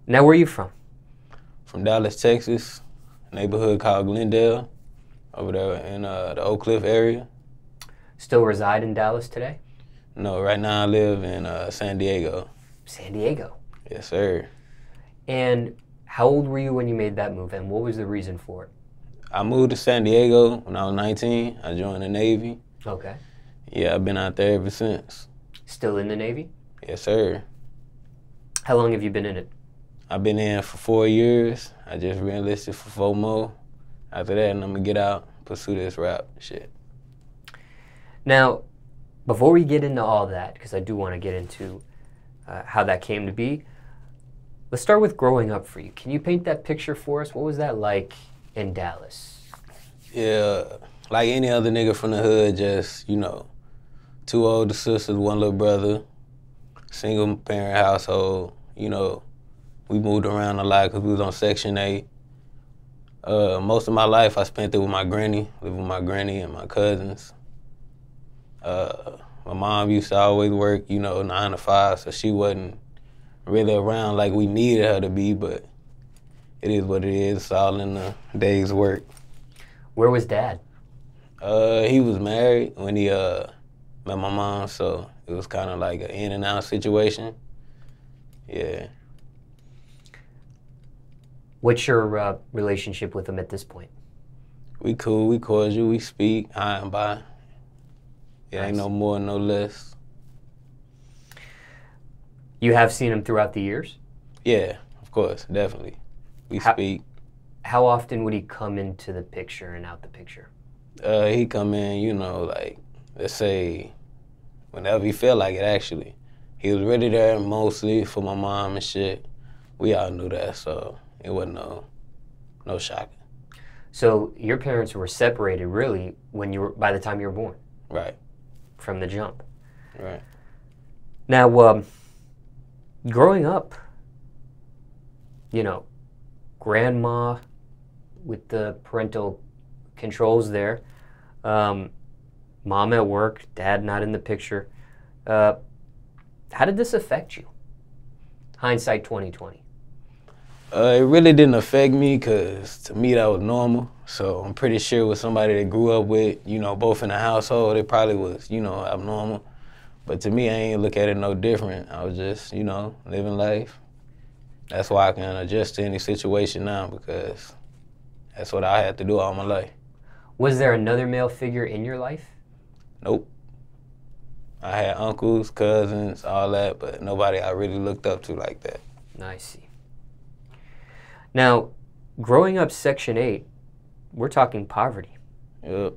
Now, where are you from? From Dallas, Texas, neighborhood called Glendale, over there in the Oak Cliff area. Still reside in Dallas today? No, right now I live in San Diego. San Diego. Yes, sir. And how old were you when you made that move, and what was the reason for it? I moved to San Diego when I was 19. I joined the Navy. Okay. Yeah, I've been out there ever since. Still in the Navy? Yes, sir. How long have you been in it? I've been in for 4 years. I just re-enlisted for 4 more. After that, I'm gonna get out, pursue this rap shit. Now, before we get into all that, because I do want to get into how that came to be, let's start with growing up for you. Can you paint that picture for us? What was that like in Dallas? Yeah, like any other nigga from the hood, just, you know, 2 older sisters, 1 little brother, single parent household. You know, we moved around a lot because we was on Section 8. Most of my life I spent it with my granny, lived with my granny and my cousins. My mom used to always work, you know, 9 to 5, so she wasn't really around like we needed her to be, but it is what it is. It's all in the day's work. Where was Dad? He was married when he met my mom, so it was kind of like an in and out situation. Yeah. What's your relationship with him at this point? We cool, we cordial, we speak, high and by. It ain't no more, no less. You have seen him throughout the years? Yeah, of course, definitely. We speak. How often would he come into the picture and out the picture? He come in, you know, like, let's say, whenever he felt like it, actually. He was really there mostly for my mom and shit. We all knew that, so it wasn't no shocking. So your parents were separated, really, by the time you were born? Right. From the jump? Right. Now, growing up, you know, grandma with the parental controls there, mom at work, dad not in the picture. How did this affect you? Hindsight 2020. It really didn't affect me because to me that was normal. So I'm pretty sure with somebody that grew up with, you know, both in the household, it probably was, you know, abnormal. But to me, I ain't look at it no different. I was just, you know, living life. That's why I can adjust to any situation now because that's what I had to do all my life. Was there another male figure in your life? Nope. I had uncles, cousins, all that, but nobody I really looked up to like that. I see. Now, growing up Section 8, we're talking poverty. Yep.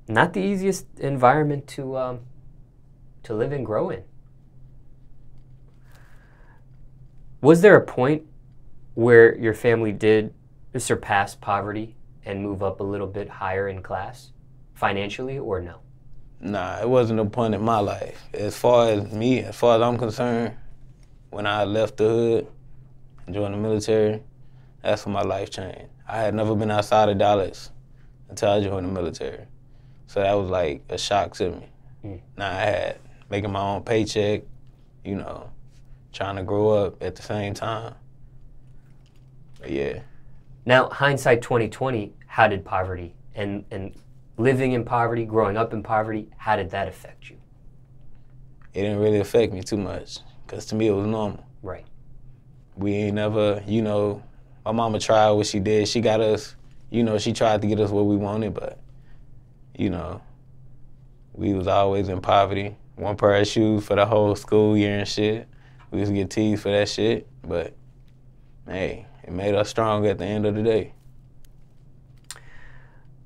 Not the easiest environment to live and grow in. Was there a point where your family did surpass poverty and move up a little bit higher in class, financially, or no? Nah, it wasn't a point in my life. As far as me, as far as I'm concerned, when I left the hood and joined the military, that's when my life changed. I had never been outside of Dallas until I joined the military. So that was like a shock to me. Now I had making my own paycheck, you know, trying to grow up at the same time. But yeah. Now, hindsight 2020, how did poverty and living in poverty, growing up in poverty, how did that affect you? It didn't really affect me too much because to me it was normal. Right. We ain't never, you know, my mama tried what she did. She got us, you know, she tried to get us what we wanted, but, you know, we was always in poverty. 1 pair of shoes for the whole school year and shit. We used to get teased for that shit, but, hey, it made us strong at the end of the day.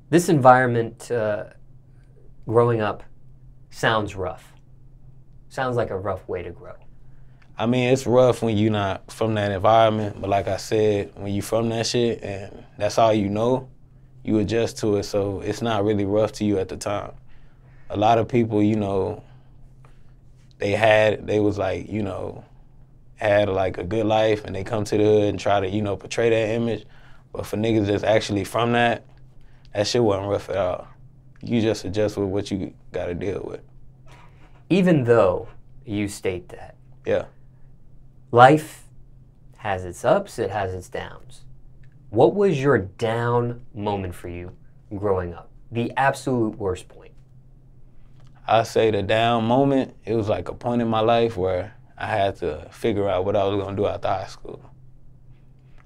This environment, growing up, sounds rough. Sounds like a rough way to grow. I mean, it's rough when you're not from that environment, but like I said, when you from that shit and that's all you know, you adjust to it, so it's not really rough to you at the time. A lot of people, you know, they was like, you know, had like a good life and they come to the hood and try to, you know, portray that image, but for niggas that's actually from that shit wasn't rough at all. You just adjust with what you gotta deal with. Even though you state that. Yeah. Life has its ups, it has its downs. What was your down moment for you growing up? The absolute worst point. I say the down moment, it was like a point in my life where I had to figure out what I was gonna do after high school.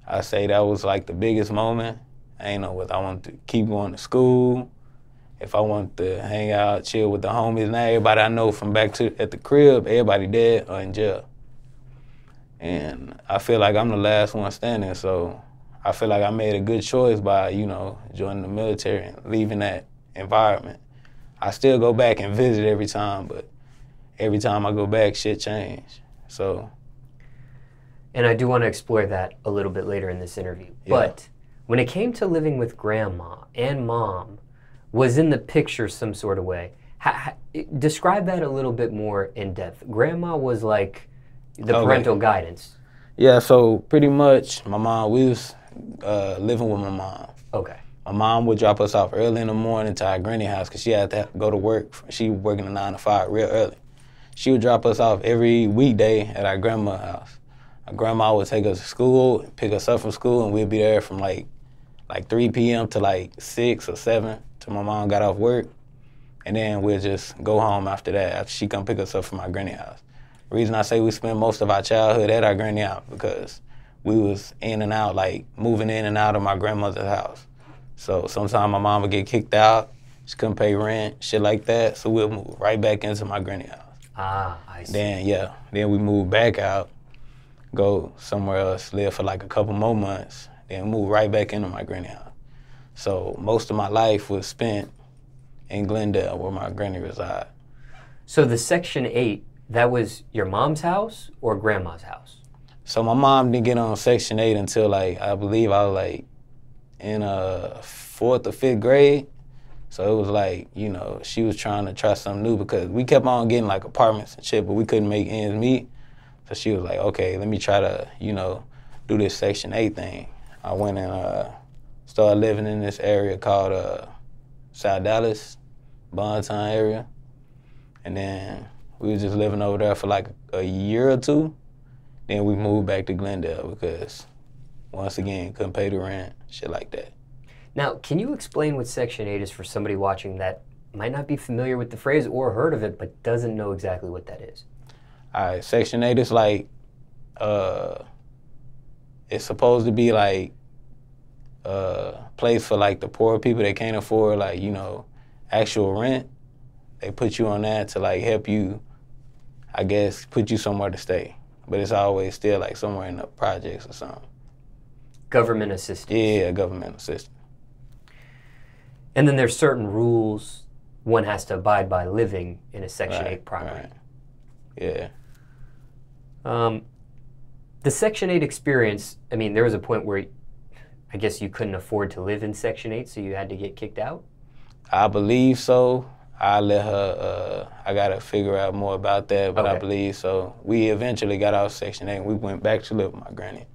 I say that was like the biggest moment. I ain't know whether I wanted to keep going to school, if I wanted to hang out, chill with the homies. Now everybody I know from back to at the crib, everybody dead or in jail. And I feel like I'm the last one standing, so I feel like I made a good choice by, you know, joining the military and leaving that environment. I still go back and visit every time, but every time I go back, shit changed. So. And I do want to explore that a little bit later in this interview. Yeah. But when it came to living with grandma and mom, was in the picture some sort of way. Describe that a little bit more in depth. Grandma was like the parental guidance. Yeah, so pretty much my mom, we was living with my mom. Okay. My mom would drop us off early in the morning to our granny house because she had to go to work. She was working a 9 to 5 real early. She would drop us off every weekday at our grandma's house. Our grandma would take us to school, pick us up from school, and we'd be there from like 3 p.m. to like 6 or 7 till my mom got off work. And then we'd just go home after that, after she come pick us up from our granny house. The reason I say we spent most of our childhood at our granny house because we was in and out, like moving in and out of my grandmother's house. So sometimes my mom would get kicked out, she couldn't pay rent, shit like that, so we'll move right back into my granny house. Ah, I see. Then we moved back out, go somewhere else, live for like a couple more months, then move right back into my granny house. So most of my life was spent in Glendale, where my granny reside. So the Section 8, that was your mom's house or grandma's house? So my mom didn't get on Section 8 until like, I believe I was like in 4th or 5th grade. So it was like, you know, she was trying to try something new because we kept on getting like apartments and shit, but we couldn't make ends meet. So she was like, okay, let me try to, you know, do this Section 8 thing. I went and started living in this area called South Dallas, Bontown area. And then we was just living over there for like a year or two. Then we moved back to Glendale because, once again, couldn't pay the rent, shit like that. Now, can you explain what Section 8 is for somebody watching that might not be familiar with the phrase or heard of it, but doesn't know exactly what that is? All right, Section 8 is like, it's supposed to be like a place for like the poor people that can't afford like, you know, actual rent. They put you on that to like help you, I guess, put you somewhere to stay. But it's always still like somewhere in the projects or something. Government assistance. Yeah, government assistance. And then there's certain rules one has to abide by living in a Section 8 property. Right. Yeah. The Section 8 experience, I mean, there was a point where I guess you couldn't afford to live in Section 8, so you had to get kicked out? I believe so. I let her, I got to figure out more about that, but okay. I believe so. We eventually got out of Section 8 and we went back to live with my granny.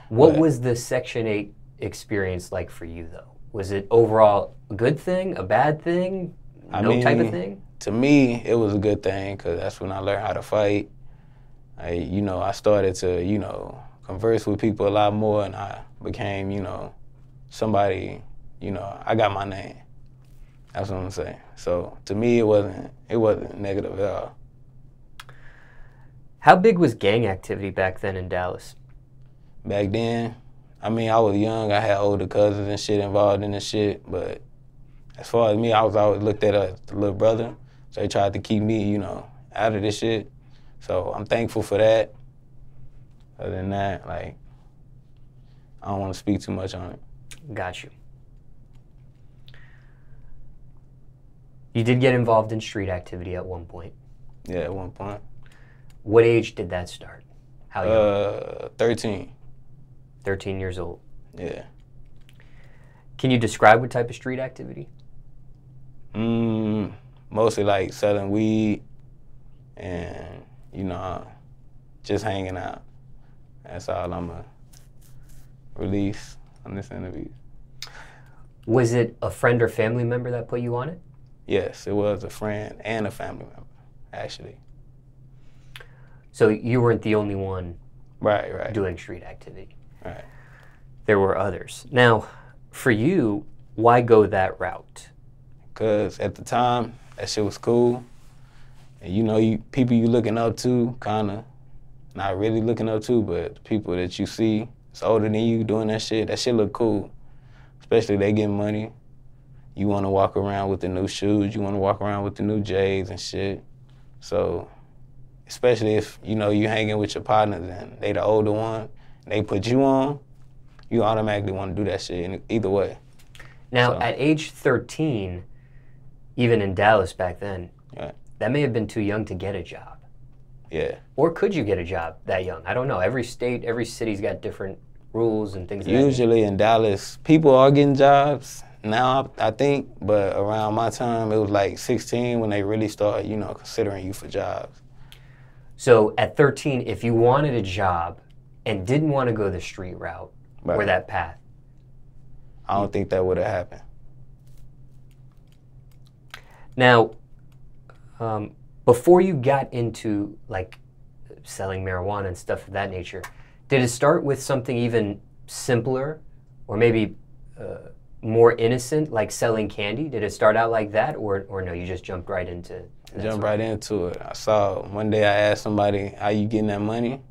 What was the Section 8 experience like for you, though? Was it overall a good thing, a bad thing, type of thing? To me, it was a good thing because that's when I learned how to fight. I started to, converse with people a lot more, and I became, somebody, I got my name. That's what I'm saying. So to me, it wasn't negative at all. How big was gang activity back then in Dallas? Back then, I was young. I had older cousins and shit involved in this shit, but as far as me, I was always looked at as the little brother. So they tried to keep me, out of this shit. So I'm thankful for that. Other than that, I don't want to speak too much on it. Got you. You did get involved in street activity at one point. Yeah, at one point. What age did that start? How young? 13. 13 years old. Yeah. Can you describe what type of street activity? Mostly selling weed and, just hanging out. That's all I'm going to release on this interview. Was it a friend or family member that put you on it? Yes, it was a friend and a family member. actually. So you weren't the only one Right. doing street activity. Right. There were others. Now, for you, why go that route? Because at the time, that shit was cool. And you know, people you looking up to, kind of, not really looking up to, but people that you see, it's older than you doing that shit look cool. Especially they getting money. You want to walk around with the new shoes, you want to walk around with the new J's and shit. So, especially if, you know, you hanging with your partners and they the older one, they put you on, you automatically want to do that shit either way. Now, at age 13, even in Dallas back then, right. That may have been too young to get a job. Yeah. Or could you get a job that young? I don't know. Every state, every city's got different rules and things like that. Usually in Dallas, people are getting jobs now, I think, but around my time, it was like 16 when they really started, you know, considering you for jobs. So at 13, if you wanted a job and didn't want to go the street route or that path, I don't think that would have happened. Now, before you got into like selling marijuana and stuff of that nature, did it start with something even simpler or maybe more innocent, like selling candy? Did it start out like that, or no, you just jumped right into right into it. I saw, one day I asked somebody, how you getting that money?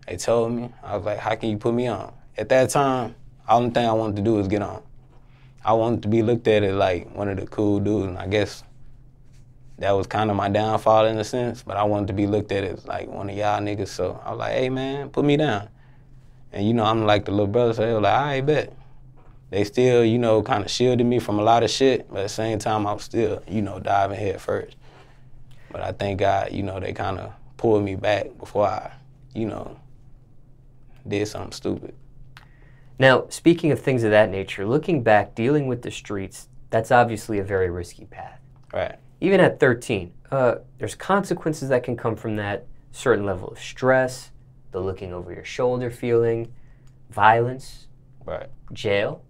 They told me. I was like, how can you put me on? At that time, the only thing I wanted to do was get on. I wanted to be looked at as like one of the cool dudes, and I guess that was kind of my downfall in a sense, but I wanted to be looked at as like one of y'all niggas, so I was like, hey man, put me down. And you know, I'm like the little brother, so they were like, all right, bet. They still, you know, kind of shielded me from a lot of shit, but at the same time, I was still, you know, diving head first. But I thank God, you know, they kind of pulled me back before I, you know, did something stupid. Now, speaking of things of that nature, looking back, dealing with the streets, that's obviously a very risky path. Right. Even at 13, there's consequences that can come from that, certain level of stress, the looking over your shoulder feeling, violence, right, jail,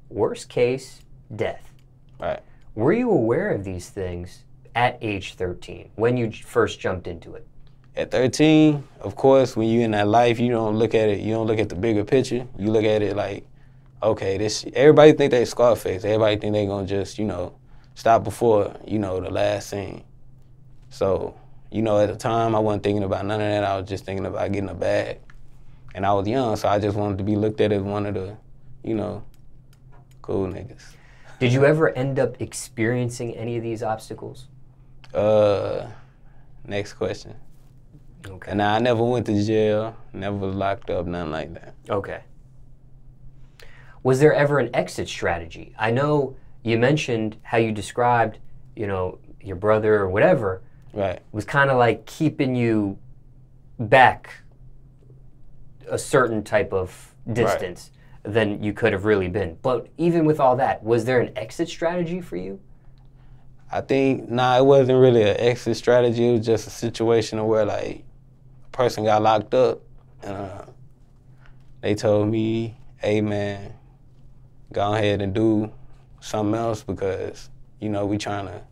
worst case, death. Right. Were you aware of these things at age 13 when you first jumped into it? At 13, of course, when you're in that life, you don't look at it, you don't look at the bigger picture. You look at it like, okay, this, everybody think they Scarface. Everybody think they gonna just, you know, stop before, you know, the last scene. So, you know, at the time, I wasn't thinking about none of that. I was just thinking about getting a bag. And I was young, so I just wanted to be looked at as one of the, you know, cool niggas. Did you ever end up experiencing any of these obstacles? Next question. Okay. And I never went to jail, never was locked up, nothing like that. Okay. Was there ever an exit strategy? I know you mentioned how you described, you know, your brother or whatever, right, was kind of like keeping you back a certain type of distance than you could have really been. But even with all that, was there an exit strategy for you? I think, nah, it wasn't really an exit strategy. It was just a situation where, like, a person got locked up, and they told me, hey, man, go ahead and do something else because, you know, we trying to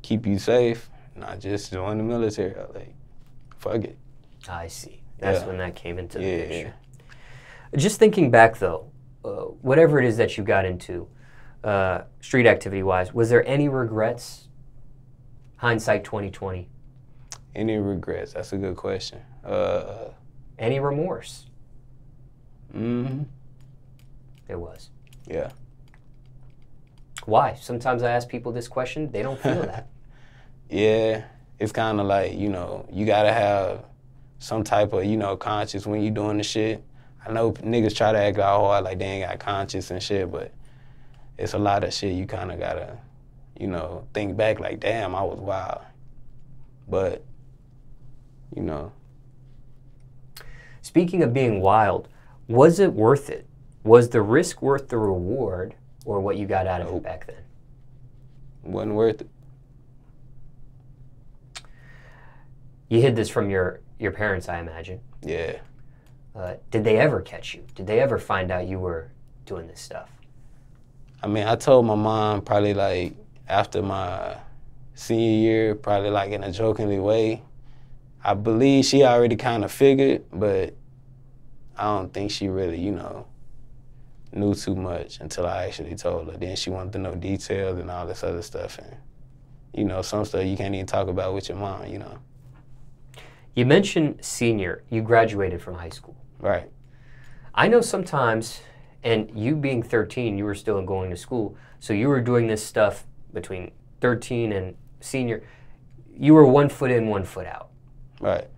keep you safe, not just join the military. I was like, fuck it. I see. That's when that came into the picture. Yeah. Just thinking back, though, whatever it is that you got into, street activity-wise, was there any regrets? Hindsight 2020. Any regrets? That's a good question. Any remorse? Mm-hmm. There was. Yeah. Why? Sometimes I ask people this question, they don't feel that. Yeah, it's kind of like, you know, you gotta have some type of, you know, conscience when you doing the shit. I know niggas try to act all hard like they ain't got conscience and shit, but it's a lot of shit you kind of gotta, you know, think back like, damn, I was wild. But, you know. Speaking of being wild, was it worth it? Was the risk worth the reward or what you got out of it back then? Wasn't worth it. You hid this from your parents, I imagine. Yeah. Did they ever catch you? Did they ever find out you were doing this stuff? I mean, I told my mom probably like after my senior year, probably like in a jokingly way. I believe she already kind of figured, but I don't think she really, you know, knew too much until I actually told her. Then she wanted to know details and all this other stuff. And, you know, some stuff you can't even talk about with your mom, you know. You mentioned senior. You graduated from high school. Right. I know sometimes, and you being 13, you were still going to school, so you were doing this stuff between 13 and senior. You were 1 foot in, 1 foot out. Right.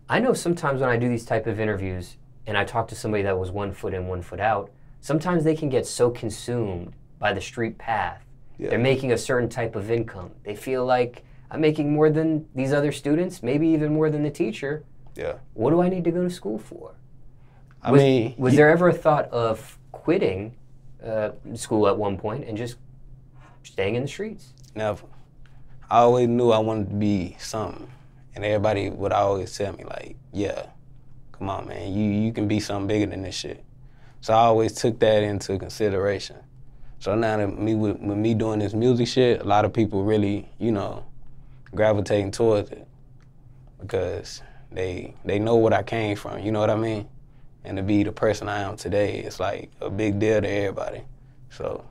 I know sometimes when I do these type of interviews and I talk to somebody that was 1 foot in, 1 foot out, sometimes they can get so consumed by the street path. Yeah. They're making a certain type of income. They feel like, I'm making more than these other students, maybe even more than the teacher. Yeah. What do I need to go to school for? Was there ever a thought of quitting school at one point and just staying in the streets? Never. I always knew I wanted to be something. And everybody would always tell me, like, yeah, come on, man, you can be something bigger than this shit. So I always took that into consideration. So now that with me doing this music shit, a lot of people really, you know, gravitating towards it because they know what I came from, you know what I mean? And to be the person I am today, it's like a big deal to everybody. So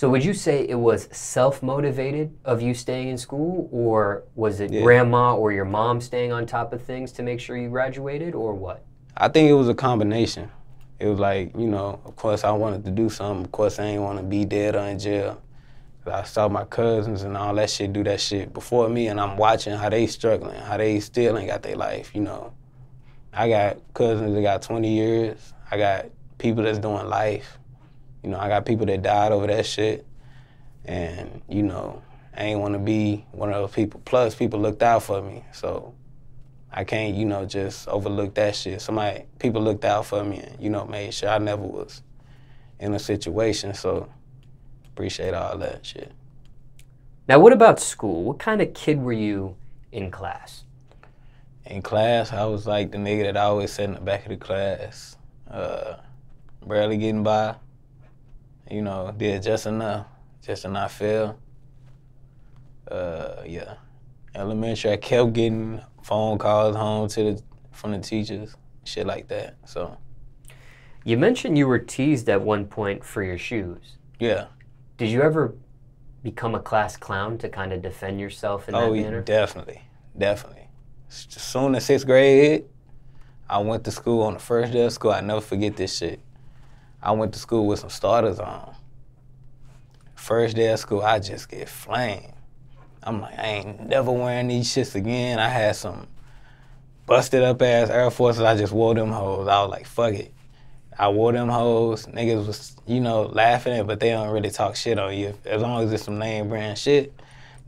would you say it was self-motivated of you staying in school, or was it grandma or your mom staying on top of things to make sure you graduated, or what? I think it was a combination. It was like, you know, of course I wanted to do something. Of course I ain't want to be dead or in jail. I saw my cousins and all that shit do that shit before me, and I'm watching how they struggling, how they still ain't got their life, you know. I got cousins that got 20 years. I got people that's doing life. You know, I got people that died over that shit. And, you know, I ain't want to be one of those people. Plus, people looked out for me. So I can't, you know, just overlook that shit. People looked out for me and, you know, made sure I never was in a situation. So appreciate all that shit. Now, what about school? What kind of kid were you in class? In class, I was like the nigga that always sat in the back of the class, barely getting by. You know, did just enough fail. Yeah. Elementary, I kept getting phone calls home from the teachers, shit like that, so. You mentioned you were teased at one point for your shoes. Yeah. Did you ever become a class clown to kind of defend yourself in that manner? Oh, definitely. As soon as 6th grade hit, I went to school on the first day of school. I never forget this shit. I went to school with some starters on. First day of school, I just get flamed. I'm like, I ain't never wearing these shits again. I had some busted up ass Air Forces. I just wore them hoes. I was like, fuck it. I wore them hoes. Niggas was, you know, laughing at it, but they don't really talk shit on you. As long as it's some name brand shit,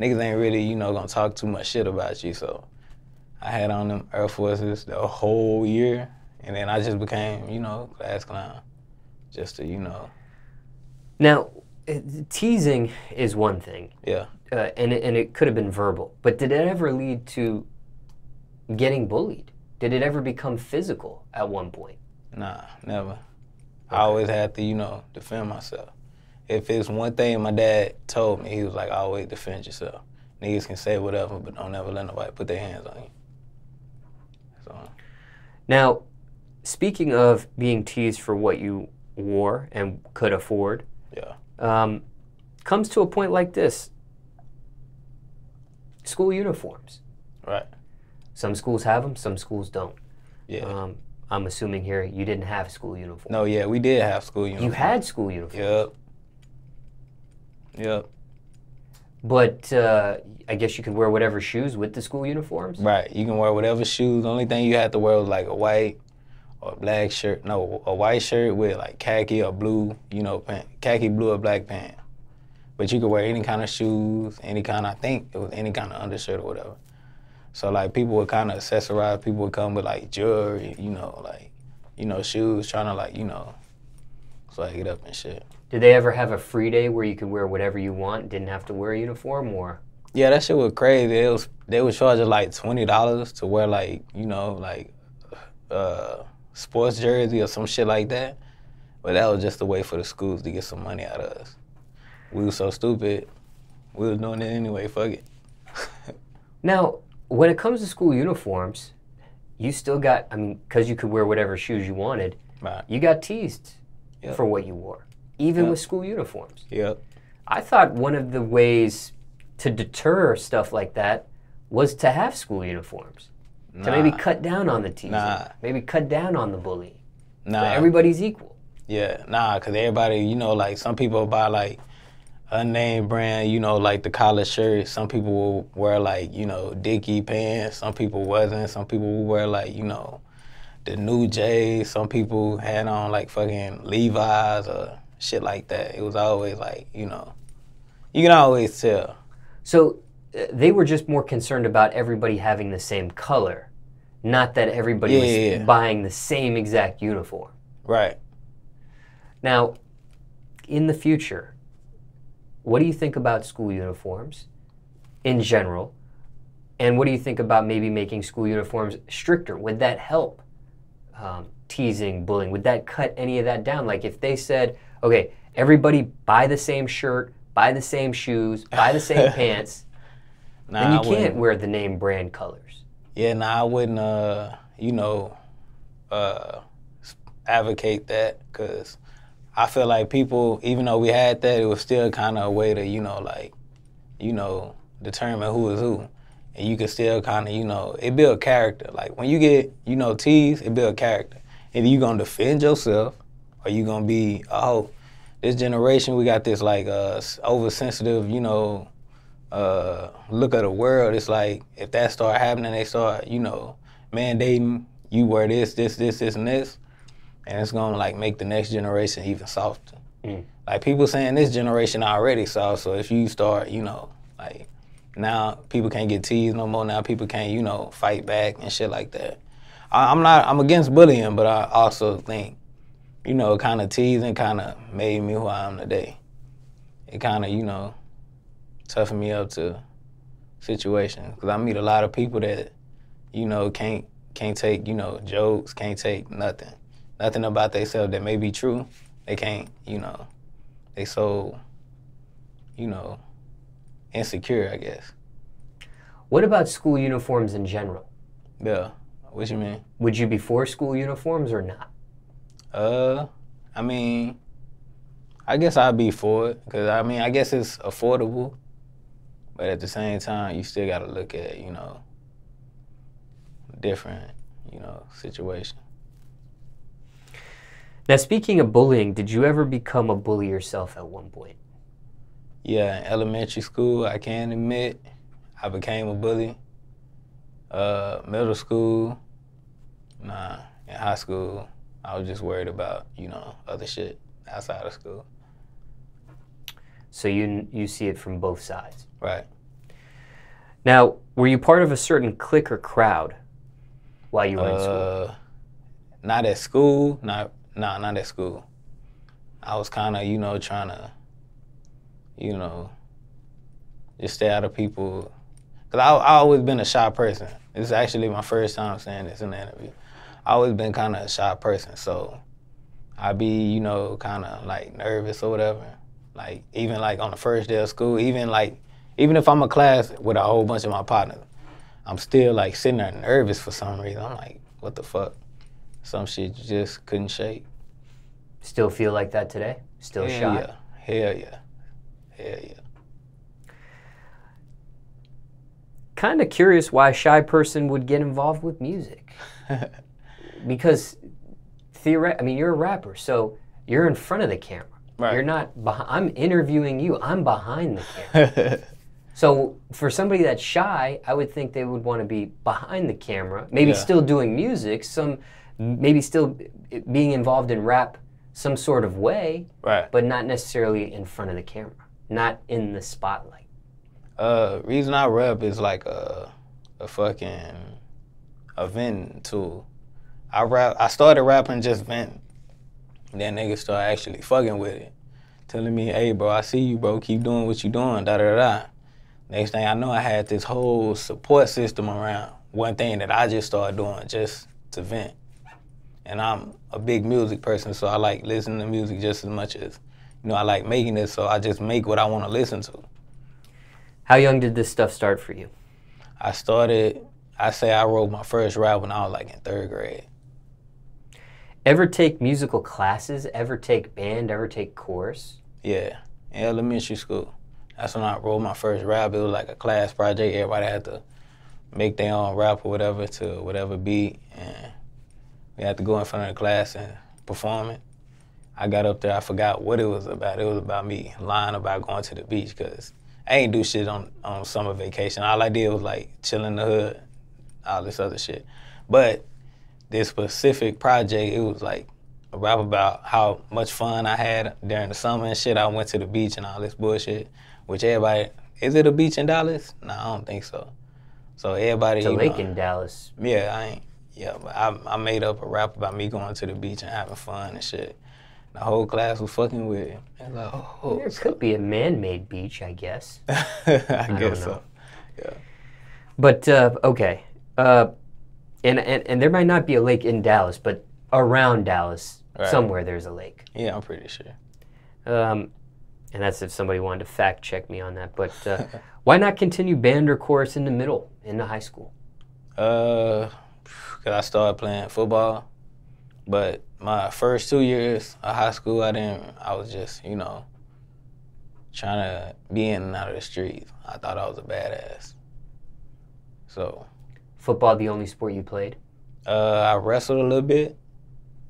niggas ain't really, you know, gonna talk too much shit about you. So I had on them Air Forces the whole year, and then I just became, you know, class clown. Just to, you know. Now, teasing is one thing. Yeah. And it could have been verbal. But did it ever lead to getting bullied? Did it ever become physical at one point? Nah, never. Okay. I always had to, you know, defend myself. If it's one thing my dad told me, he was like, always defend yourself. Niggas can say whatever, but don't ever let nobody put their hands on you. So. Now, speaking of being teased for what you wore and could afford, comes to a point like this. School uniforms. Right. Some schools have them, some schools don't. Yeah. I'm assuming here you didn't have school uniforms. No, yeah, we did have school uniforms. You had school uniforms? Yep. But I guess you could wear whatever shoes with the school uniforms? Right, you can wear whatever shoes. The only thing you had to wear was like a white or a black shirt. No, a white shirt with like khaki or blue, you know, pant. Khaki, blue, or black pant. But you could wear any kind of shoes, any kind, I think it was any kind of undershirt or whatever. So like people would kind of accessorize, people would come with like jewelry, you know, like, you know, shoes, trying to like, you know, swag it up and shit. Did they ever have a free day where you could wear whatever you want, didn't have to wear a uniform, or? Yeah, that shit was crazy. They would charge us like $20 to wear like, you know, like sports jersey or some shit like that. But that was just a way for the schools to get some money out of us. We were so stupid. We was doing it anyway, fuck it. Now, when it comes to school uniforms, you still got, I mean, because you could wear whatever shoes you wanted, Right. you got teased Yep. for what you wore, even Yep. with school uniforms. Yep. I thought one of the ways to deter stuff like that was to have school uniforms. To maybe cut down on the teasing. Nah. Maybe cut down on the bullying. Nah. But everybody's equal. Yeah, nah, because everybody, you know, like some people buy like unnamed brand, you know, like the collar shirt. Some people will wear like, you know, Dickie pants. Some people wasn't. Some people will wear like, you know, the new J's. Some people had on like fucking Levi's or shit like that. It was always like, you know, you can always tell. So they were just more concerned about everybody having the same color, not that everybody was buying the same exact uniform. Right. Now, in the future, what do you think about school uniforms in general? And what do you think about maybe making school uniforms stricter? Would that help teasing, bullying? Would that cut any of that down? Like if they said, okay, everybody buy the same shirt, buy the same shoes, buy the same pants, then you can't wear the name brand colors. Yeah, I wouldn't, you know, advocate that because I feel like people, even though we had that, it was still kind of a way to, you know, like, you know, determine who is who. And you can still kind of, you know, it build character. Like when you get, you know, teased, it build character. Either you gonna defend yourself or you gonna be, oh, this generation, we got this like oversensitive, you know, look at the world. It's like if that start happening, they start, you know, mandating you wear this, and this. And it's gonna like make the next generation even softer. Like people saying this generation already soft, so if you start, you know, like now people can't get teased no more. Now people can't, you know, fight back and shit like that. I'm against bullying, but I also think, you know, kind of teasing kind of made me who I am today. It kind of, you know, toughened me up to situations because I meet a lot of people that, you know, can't take, you know, jokes, can't take nothing about themselves that may be true. They can't, you know, they so, you know, insecure, I guess. What about school uniforms in general? Yeah, what you mean? Would you be for school uniforms or not? I mean, I guess I'd be for it because, I mean, I guess it's affordable, but at the same time, you still got to look at, you know, different, you know, situation. Now, speaking of bullying, did you ever become a bully yourself at one point? Yeah, in elementary school, I can admit, I became a bully. Middle school, nah. In high school, I was just worried about, you know, other shit outside of school. So you see it from both sides. Right. Now, were you part of a certain clique or crowd while you were in school? Not at school, not at school. I was kind of, you know, trying to, you know, just stay out of people. Because I always been a shy person. This is actually my first time saying this in the interview. I always been kind of a shy person, so I be, you know, kind of like nervous or whatever. Like even like on the first day of school, even if I'm in class with a whole bunch of my partners, I'm still like sitting there nervous for some reason. I'm like, what the fuck? Some shit you just couldn't shake. Still feel like that today? Still shy? Yeah. Hell yeah. Hell yeah. Kind of curious why a shy person would get involved with music. Because I mean, you're a rapper, so you're in front of the camera. Right. You're not I'm interviewing you. I'm behind the camera. So for somebody that's shy, I would think they would want to be behind the camera, maybe still doing music, maybe still being involved in rap some sort of way, right, but not necessarily in front of the camera, not in the spotlight. Reason I rap is like a fucking venting tool. I started rapping just venting. Then niggas start actually fucking with it. Telling me, hey bro, I see you bro, keep doing what you doing, da-da-da. Next thing I know, I had this whole support system around. One thing that I just started doing just to vent. And I'm a big music person, so I like listening to music just as much as, you know, I like making it, so I just make what I want to listen to. How young did this stuff start for you? I say I wrote my first rap when I was like in 3rd grade. Ever take musical classes? Ever take band? Ever take chorus? Yeah, in elementary school. That's when I wrote my first rap. It was like a class project. Everybody had to make their own rap or whatever to whatever beat, and we had to go in front of the class and perform it. I got up there, I forgot what it was about. It was about me lying about going to the beach because I ain't do shit on summer vacation. All I did was like chill in the hood, all this other shit. But this specific project, it was like a rap about how much fun I had during the summer and shit. I went to the beach and all this bullshit, which everybody, is it a beach in Dallas? No, I don't think so. So everybody, It's a lake in Dallas. Yeah, but I made up a rap about me going to the beach and having fun and shit. The whole class was fucking with it. Like, oh, There could be a man-made beach, I guess. I guess so. Yeah. But okay, and there might not be a lake in Dallas, but around Dallas, Right. somewhere there's a lake. Yeah, I'm pretty sure. And that's if somebody wanted to fact check me on that. But why not continue band or chorus into high school? Cause I started playing football, but my first 2 years of high school, I was just, you know, trying to be in and out of the streets. I thought I was a badass. So. Football, the only sport you played? I wrestled a little bit,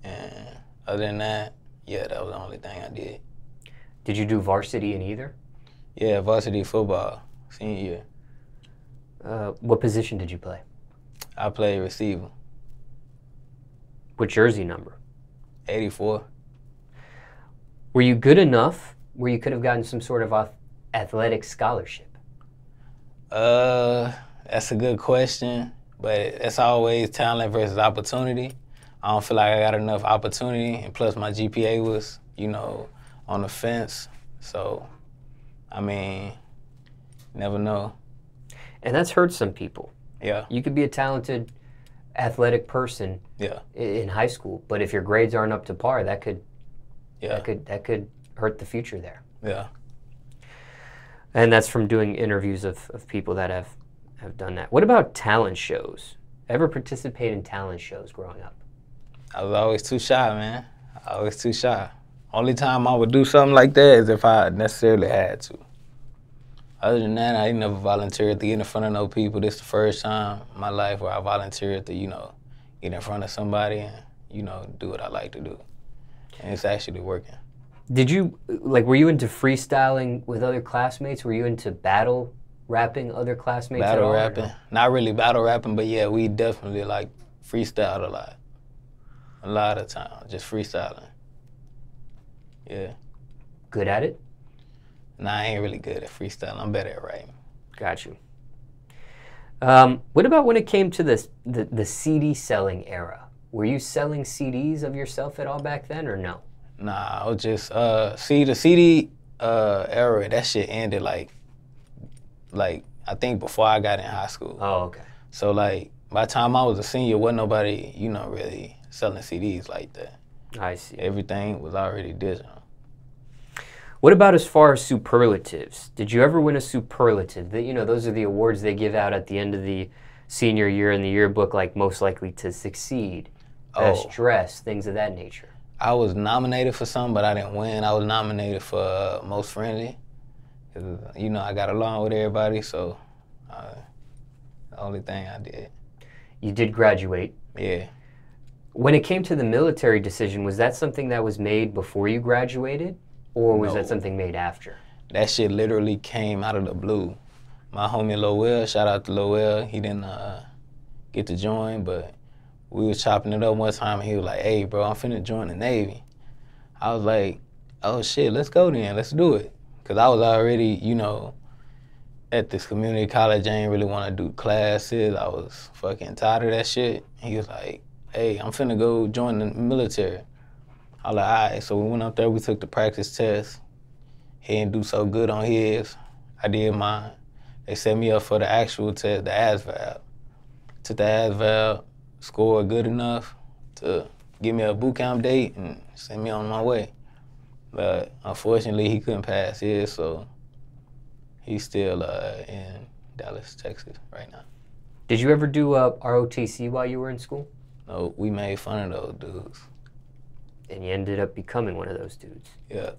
and other than that, yeah, that was the only thing I did. Did you do varsity in either? Yeah, varsity football, senior year. What position did you play? I played receiver. What jersey number? 84. Were you good enough where you could have gotten some sort of athletic scholarship? That's a good question, but it's always talent versus opportunity. I don't feel like I got enough opportunity, and plus my GPA was, you know, on the fence. So, I mean, never know. And that's hurt some people. Yeah. You could be a talented, athletic person in high school, but if your grades aren't up to par, that could hurt the future there. Yeah. And that's from doing interviews of people that have done that. What about talent shows? Ever participate in talent shows growing up? I was always too shy, man. Always too shy. Only time I would do something like that is if I necessarily had to. Other than that, I ain't never volunteered to get in front of no people. This is the first time in my life where I volunteered to, you know, get in front of somebody and, you know, do what I like to do. And it's actually working. Did you, were you into freestyling with other classmates? Were you into battle rapping other classmates at all? Battle rapping? Not really battle rapping, but yeah, we definitely, freestyled a lot. A lot of time, just freestyling. Yeah. Good at it? Nah, I ain't really good at freestyling. I'm better at writing. Got you. What about when it came to the CD selling era? Were you selling CDs of yourself at all back then, or no? Nah, I was just, the CD era, that shit ended like I think before I got in high school. Oh, okay. So by the time I was a senior, wasn't nobody, you know, really selling CDs like that. I see. Everything was already digital. What about as far as superlatives? Did you ever win a superlative? You know, those are the awards they give out at the end of the senior year in the yearbook, like most likely to succeed, best dressed, things of that nature. I was nominated for some, but I didn't win. I was nominated for most friendly. 'Cause, you know, I got along with everybody, so the only thing I did. You did graduate. Yeah. When it came to the military decision, was that something that was made before you graduated? Or was that something made after? That shit literally came out of the blue. My homie Lowell, shout out to Lowell, he didn't get to join, but we was chopping it up one time and he was like, hey bro, I'm finna join the Navy. I was like, oh shit, let's go then, let's do it. Cause I was already, you know, at this community college, I didn't really wanna do classes. I was fucking tired of that shit. He was like, hey, I'm finna go join the military. I was like, all right, so we went up there, we took the practice test. He didn't do so good on his. I did mine. They set me up for the actual test, the ASVAB. Took the ASVAB, scored good enough to give me a boot camp date and send me on my way. But unfortunately, he couldn't pass his, so He's still in Dallas, Texas right now. Did you ever do ROTC while you were in school? No, we made fun of those dudes. And you ended up becoming one of those dudes. Yeah.